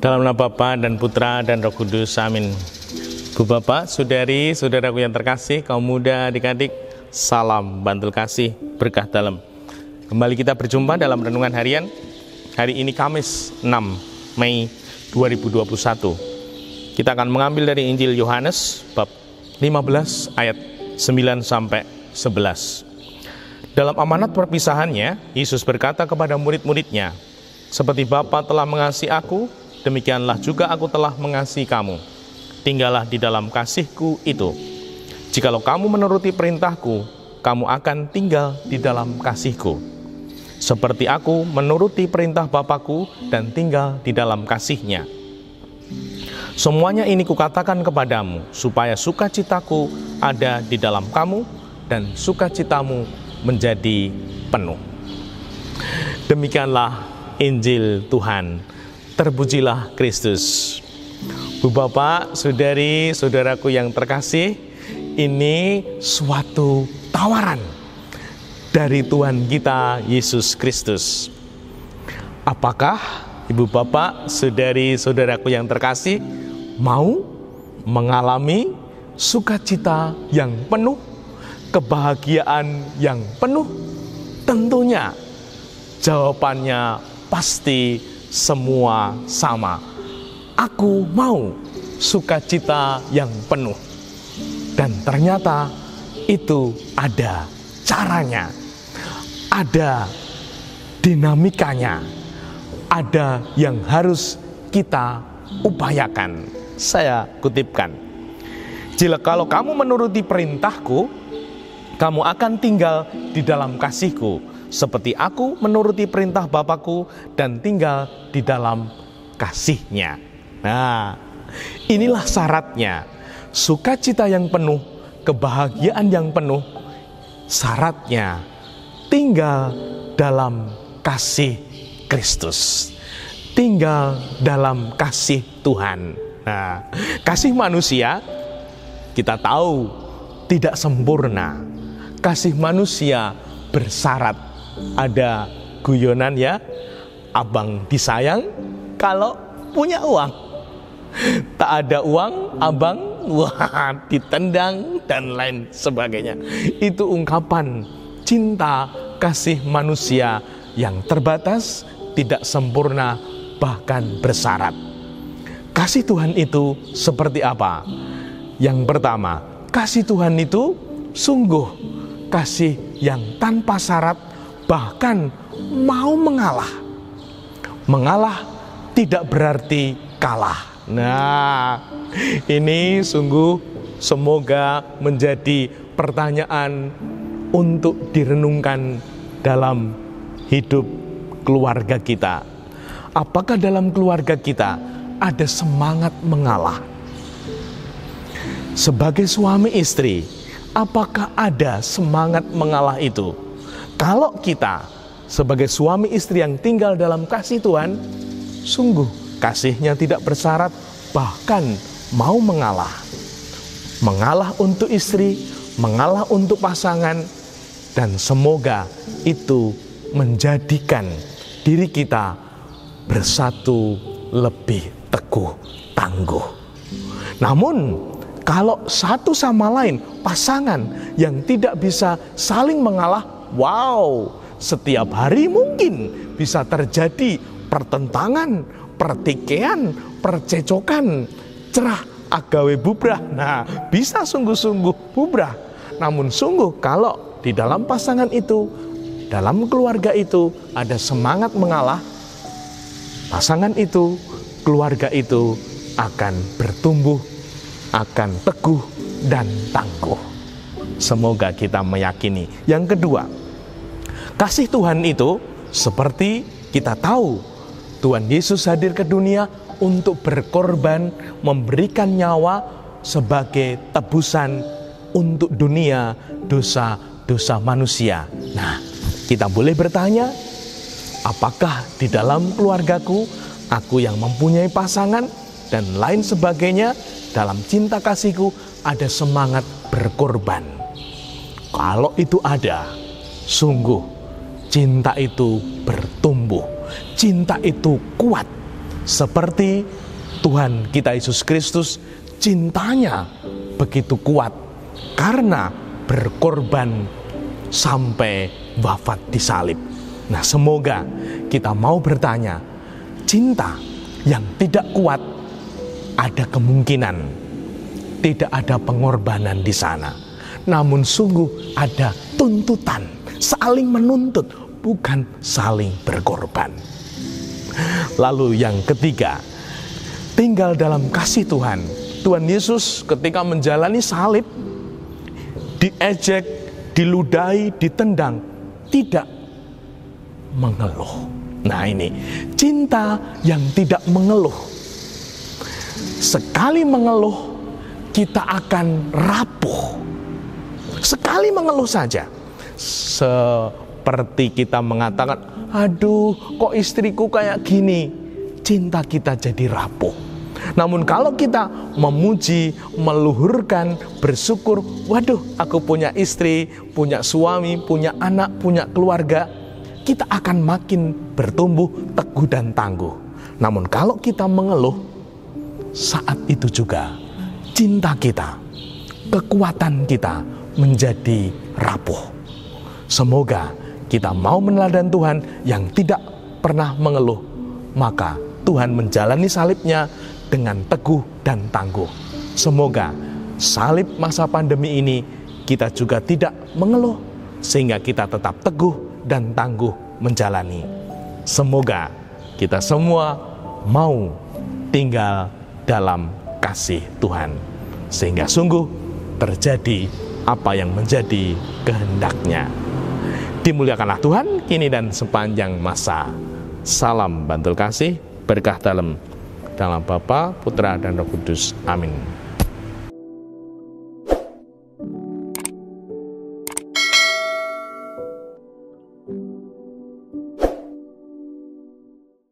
Dalam nama Bapa dan Putra dan Roh Kudus, amin. Bu Bapak, Saudari, Saudaraku yang terkasih, kaum muda, adik-adik, salam bantul kasih, berkah dalam. Kembali kita berjumpa dalam renungan harian. Hari ini Kamis 6 Mei 2021. Kita akan mengambil dari Injil Yohanes bab 15 ayat 9 sampai 11. Dalam amanat perpisahannya, Yesus berkata kepada murid-muridnya, "Seperti Bapa telah mengasihi aku, demikianlah juga aku telah mengasihi kamu. Tinggallah di dalam kasihku itu. Jikalau kamu menuruti perintahku, kamu akan tinggal di dalam kasihku. Seperti aku menuruti perintah Bapakku dan tinggal di dalam kasihnya. Semuanya ini kukatakan kepadamu, supaya sukacitaku ada di dalam kamu, dan sukacitamu menjadi penuh." Demikianlah Injil Tuhan. Terpujilah Kristus. Bu Bapak, Saudari, Saudaraku yang terkasih, ini suatu tawaran dari Tuhan kita Yesus Kristus. Apakah Ibu Bapak, Saudari, Saudaraku yang terkasih mau mengalami sukacita yang penuh, kebahagiaan yang penuh? Tentunya jawabannya pasti semua sama. Aku mau sukacita yang penuh. Dan ternyata itu ada caranya, ada dinamikanya, ada yang harus kita upayakan. Saya kutipkan, "Jikalau kamu menuruti perintahku, kamu akan tinggal di dalam kasihku, seperti aku menuruti perintah Bapakku dan tinggal di dalam kasihnya." Nah, inilah syaratnya. Sukacita yang penuh, kebahagiaan yang penuh, syaratnya tinggal dalam kasih Kristus, tinggal dalam kasih Tuhan. Nah, kasih manusia kita tahu tidak sempurna. Kasih manusia bersyarat. Ada guyonan ya, abang disayang kalau punya uang. Tak ada uang, abang ditendang dan lain sebagainya. Itu ungkapan cinta kasih manusia yang terbatas, tidak sempurna, bahkan bersyarat. Kasih Tuhan itu seperti apa? Yang pertama, kasih Tuhan itu sungguh kasih yang tanpa syarat, bahkan mau mengalah. Mengalah tidak berarti kalah. Nah, ini sungguh semoga menjadi pertanyaan untuk direnungkan dalam hidup keluarga kita. Apakah dalam keluarga kita ada semangat mengalah? Sebagai suami istri, apakah ada semangat mengalah itu? Kalau kita sebagai suami istri yang tinggal dalam kasih Tuhan, sungguh kasihnya tidak bersyarat, bahkan mau mengalah. Mengalah untuk istri, mengalah untuk pasangan, dan semoga itu menjadikan diri kita bersatu lebih teguh tangguh. Namun, kalau satu sama lain pasangan yang tidak bisa saling mengalah, setiap hari mungkin bisa terjadi pertentangan, pertikaian, percecokan, cerah agawe bubrah. Nah, bisa sungguh-sungguh bubrah. Namun sungguh kalau di dalam pasangan itu, dalam keluarga itu ada semangat mengalah, pasangan itu, keluarga itu akan bertumbuh, akan teguh dan tangguh. Semoga kita meyakini. Yang kedua, kasih Tuhan itu seperti kita tahu Tuhan Yesus hadir ke dunia untuk berkorban, memberikan nyawa sebagai tebusan untuk dunia dosa-dosa manusia. Nah, kita boleh bertanya, apakah di dalam keluargaku, aku yang mempunyai pasangan dan lain sebagainya, dalam cinta kasihku ada semangat berkorban? Kalau itu ada, sungguh cinta itu bertumbuh, cinta itu kuat, Seperti Tuhan kita Yesus Kristus, cintanya begitu kuat karena berkorban sampai wafat di salib. Nah, semoga kita mau bertanya, cinta yang tidak kuat ada kemungkinan tidak ada pengorbanan di sana. Namun sungguh ada tuntutan, saling menuntut, bukan saling berkorban. Lalu yang ketiga, tinggal dalam kasih Tuhan. Tuhan Yesus ketika menjalani salib, diejek, diludahi, ditendang, tidak mengeluh. Nah, ini cinta yang tidak mengeluh. Sekali mengeluh, kita akan rapuh. Sekali mengeluh saja, seperti kita mengatakan, aduh kok istriku kayak gini, cinta kita jadi rapuh. Namun kalau kita memuji, meluhurkan, bersyukur, waduh aku punya istri, punya suami, punya anak, punya keluarga, kita akan makin bertumbuh teguh dan tangguh. Namun kalau kita mengeluh, saat itu juga cinta kita, kekuatan kita menjadi rapuh. Semoga kita mau meneladani Tuhan yang tidak pernah mengeluh, maka Tuhan menjalani salibnya dengan teguh dan tangguh. Semoga salib masa pandemi ini kita juga tidak mengeluh, sehingga kita tetap teguh dan tangguh menjalani. Semoga kita semua mau tinggal dalam kasih Tuhan, sehingga sungguh terjadi apa yang menjadi kehendaknya. Dimuliakanlah Tuhan kini dan sepanjang masa. Salam bantul kasih, berkah dalam Bapa, Putra, dan Roh Kudus. Amin.